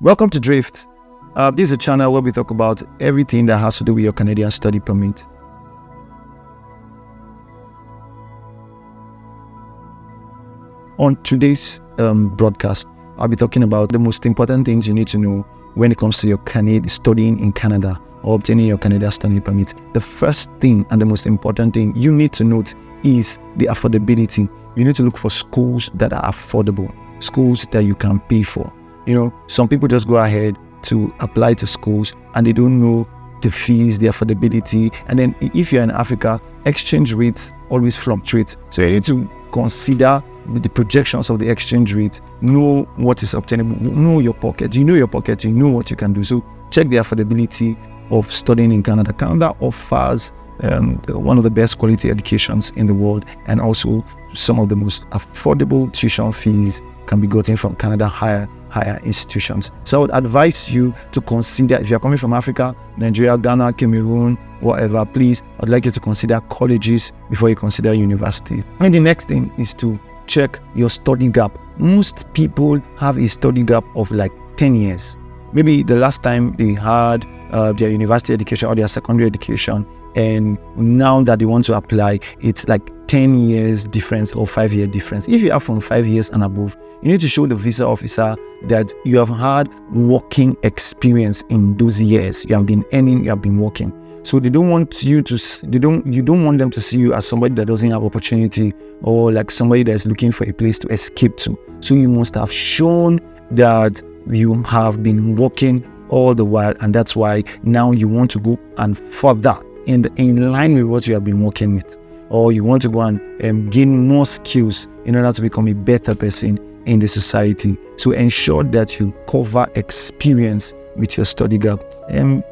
Welcome to Drift. This is a channel where we talk about everything that has to do with your Canadian study permit. On today's broadcast, I'll be talking about the most important things you need to know when it comes to your studying in Canada or obtaining your Canadian study permit. The first thing and the most important thing you need to note is the affordability. You need to look for schools that are affordable, schools that you can pay for. You know, some people just go ahead to apply to schools and they don't know the fees, the affordability. And then if you're in Africa, exchange rates always fluctuate. So you need to consider the projections of the exchange rate, know what is obtainable, know your pocket. You know your pocket, you know what you can do. So check the affordability of studying in Canada. Canada offers one of the best quality educations in the world, and also some of the most affordable tuition fees can be gotten from Canada higher institutions. So I would advise you to consider, if you're coming from Africa, Nigeria, Ghana, Cameroon, whatever, please, I'd like you to consider colleges before you consider universities. And the next thing is to check your study gap. Most people have a study gap of like 10 years. Maybe the last time they had their university education or their secondary education, and now that they want to apply, it's like 10 years difference or 5-year difference. If you are from 5 years and above, you need to show the visa officer that you have had working experience in those years. You have been earning, you have been working. So they don't want you to, you don't want them to see you as somebody that doesn't have opportunity or like somebody that's looking for a place to escape to. So you must have shown that you have been working all the while, and that's why now you want to go and further in line with what you have been working with, or you want to go and gain more skills in order to become a better person in the society. So ensure that you cover experience with your study gap.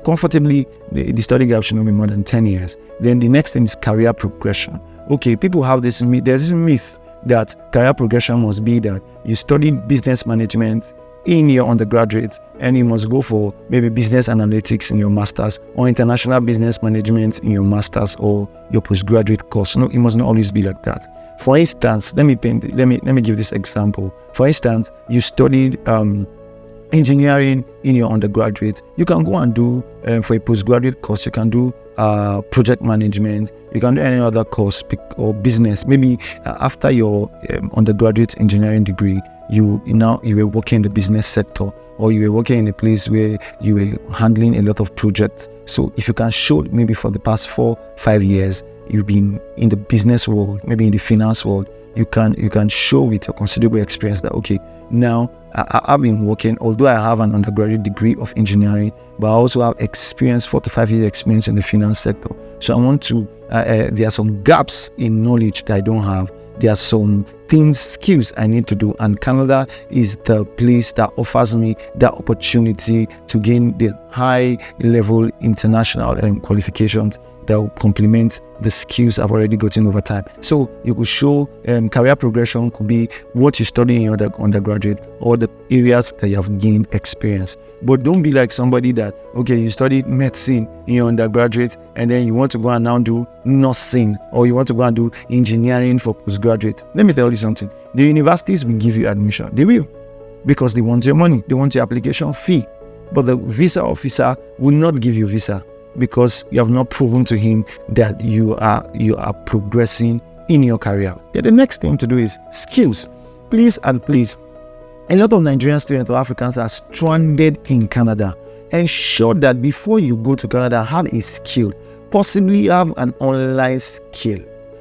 Comfortably, the study gap should not be more than 10 years. Then the next thing is career progression. Okay, people have this myth. There's this myth that career progression must be that you study business management in your undergraduate and you must go for maybe business analytics in your master's, or international business management in your master's or your postgraduate course. No, it must not always be like that. For instance, let me give this example. For instance, you studied engineering in your undergraduate. You can go and do for a postgraduate course, you can do project management. You can do any other course or business. Maybe after your undergraduate engineering degree, you were working in the business sector, or you were working in a place where you were handling a lot of projects. So if you can show maybe for the past 4-5 years you've been in the business world, maybe in the finance world, you can show with your considerable experience that okay, now I've been working, although I have an undergraduate degree of engineering, but I also have experience, 4 to 5 years experience in the finance sector. So I want to, there are some gaps in knowledge that I don't have. There are some skills I need to do, and Canada is the place that offers me that opportunity to gain the high level international qualifications that will complement the skills I've already gotten over time. So you could show career progression could be what you study in your undergraduate or the areas that you have gained experience. But don't be like somebody that, okay, you studied medicine in your undergraduate and then you want to go and now do nursing, or you want to go and do engineering for postgraduate. Let me tell you something. The universities will give you admission. They will, because they want your money. They want your application fee. But the visa officer will not give you visa, because you have not proven to him that you are progressing in your career. Yeah, the next thing to do is skills. Please and please, a lot of Nigerian students or Africans are stranded in Canada. Ensure that before you go to Canada, have a skill. Possibly have an online skill.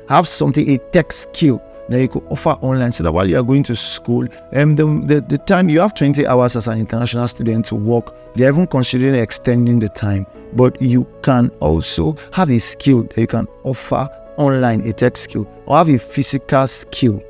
Have something, a tech skill that you could offer online, so that while you are going to school, the time you have 20 hours as an international student to work, they're even considering extending the time. But you can also have a skill that you can offer online, a tech skill, or have a physical skill,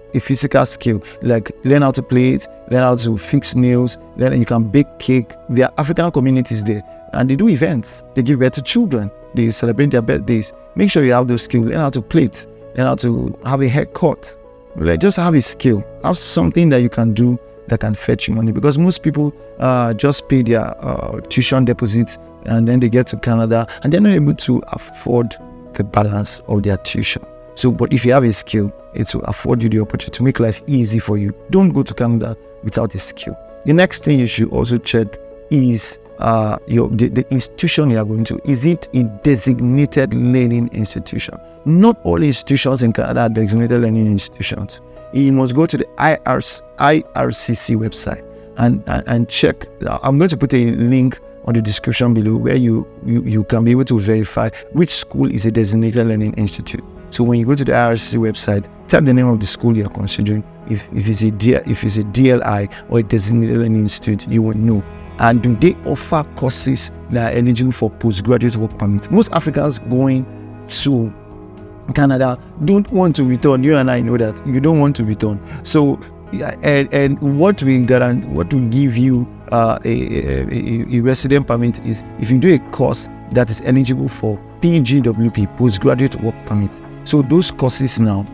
like learn how to plate, learn how to fix nails, then you can bake cake. There are African communities there, and they do events. They give birth to children. They celebrate their birthdays. Make sure you have those skills. Learn how to plate, learn how to have a haircut. Like, just have a skill, have something that you can do that can fetch you money, because most people just pay their tuition deposits and then they get to Canada and they're not able to afford the balance of their tuition. So, but if you have a skill, it will afford you the opportunity to make life easy for you. Don't go to Canada without a skill. The next thing you should also check is the institution you are going to. Is it a designated learning institution? Not all institutions in Canada are designated learning institutions. You must go to the IRCC website and check. I'm going to put a link on the description below where you can be able to verify which school is a designated learning institute. So when you go to the IRCC website, type the name of the school you are considering. If it's a DLI or a designated learning institute, you will know. And do they offer courses that are eligible for postgraduate work permit? Most Africans going to Canada don't want to return. You and I know that you don't want to return. So, and what will give you a resident permit is if you do a course that is eligible for PGWP, postgraduate work permit. So those courses now,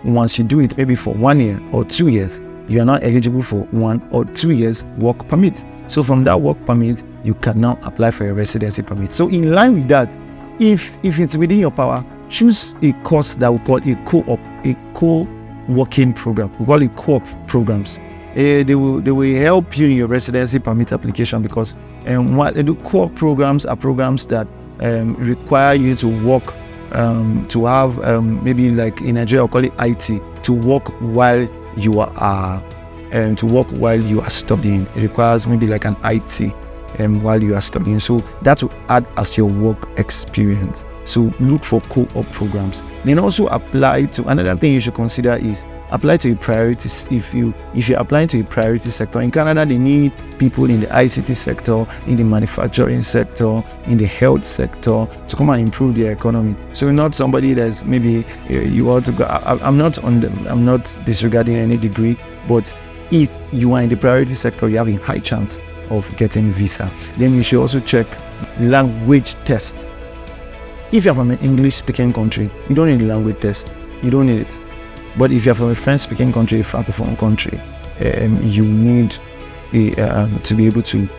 once you do it maybe for 1 year or 2 years, you are now eligible for 1 or 2 years work permit. So from that work permit, you can now apply for a residency permit. So in line with that, if it's within your power, choose a course that we call a co-working program. We call it co-op programs. They will help you in your residency permit application, because what they do, co-op programs are programs that require you to work, to have maybe like in Nigeria we call it IT, to work while you are studying. It requires maybe like an IT while you are studying. So that will add as your work experience. So look for co-op programs. Then also apply to, another thing you should consider is apply to a priority. If you're applying to a priority sector in Canada, they need people in the ICT sector, in the manufacturing sector, in the health sector to come and improve their economy. So you're not somebody that's maybe you want to go. I'm not disregarding any degree, but if you are in the priority sector, you have a high chance of getting visa. Then you should also check language test. If you're from an English-speaking country, you don't need a language test. You don't need it. But if you're from a French-speaking country, a Francophone country, you need to be able to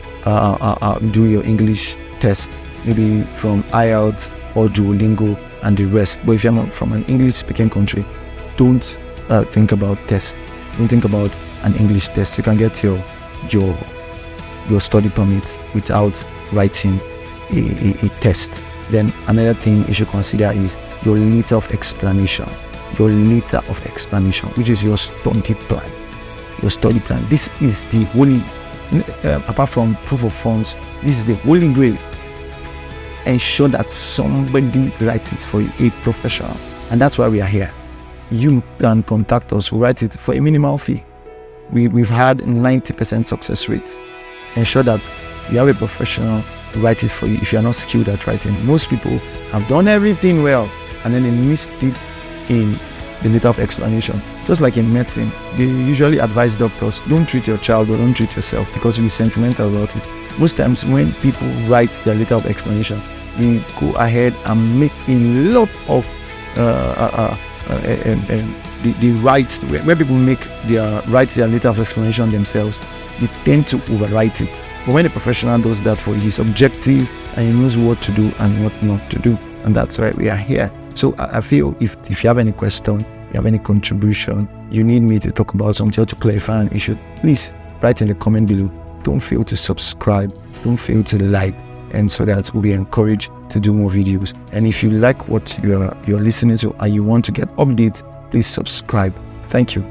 do your English test, maybe from IELTS or Duolingo and the rest. But if you're not from an English-speaking country, don't think about tests. Don't think about an English test. You can get your study permit without writing a test. Then another thing you should consider is your letter of explanation. Your letter of explanation, which is your study plan. Your study plan. This is the holy, apart from proof of funds, this is the holy grail. Ensure that somebody writes it for you, a professional. And that's why we are here. You can contact us, we write it for a minimal fee. We've had 90% success rate. Ensure that you have a professional write it for you if you are not skilled at writing. Most people have done everything well and then they missed it in the letter of explanation. Just like in medicine, they usually advise doctors, don't treat your child or don't treat yourself because you'll be sentimental about it. Most times when people write their letter of explanation, they go ahead and make a lot of the rights where people write their letter of explanation themselves. They tend to overwrite it. But when a professional does that for you, he's objective and he knows what to do and what not to do. And that's why we are here. So I feel if you have any question, you have any contribution, you need me to talk about something or to clarify an issue, please write in the comment below. Don't fail to subscribe. Don't fail to like, and so that we'll be encouraged to do more videos. And if you like what you're listening to and you want to get updates, please subscribe. Thank you.